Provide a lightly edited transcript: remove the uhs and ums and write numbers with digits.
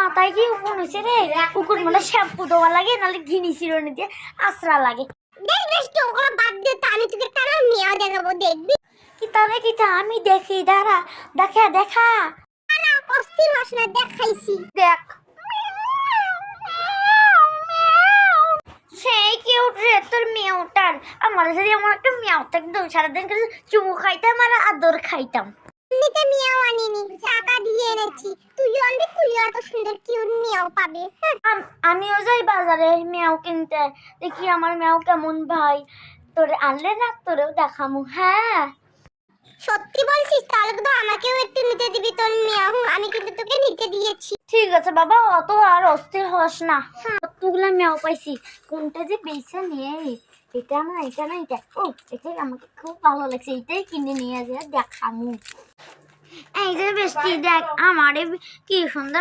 মাথায় কি উকুন হয়েছে রে? উকুন মানে শ্যাম্পু দেওয়া লাগে, নাহলে ঘিনি চিরুনি দিয়ে আশ্রা লাগে। দেখবেশ কি ওগুলো বাদ দে তো, আমি তোকে তারা মেয়েও দেখাবো, দেখবি? কি তাহলে কি আমি দেখি, দাঁড়া, দেখা না অস্থির হস না, দেখাইছি। দেখ। সেই কিউট রে তোর মেয়েটার। আমার যদি এমন একটা মেয়ে থাকতো, সারাদিন করে চুমু খাইতাম আর আদর খাইতাম। এমনিতে মেয়েও আনিনি, টাকা দিয়ে এনেছি। তুইও আনবি, তুইও এত সুন্দর কিউট মেয়েও পাবে। আমিও যাই বাজারে মেয়াও কিনতে, দেখি আমার মেয়াও কেমন ভাই। তোরে আনলে না তোরেও দেখামু। হ্যাঁ সত্যি বলছিস? তাহলে তো আমাকেও একটু নিতে দিবি তোর মেয়েও, আমি কিন্তু তোকে নিতে দিয়েছি। ঠিক আছে বাবা, অত আর অস্থির হস না। কতগুলো মেয়াও পাইছি, কোনটা যে বেছে নিয়ে, এটা না এটা না এটা, ও এটাই আমাকে খুব ভালো লাগছে, এটাই কিনে নিয়ে যায় দেখামু। এই যে বেশি দেখ আমারে কি সুন্দর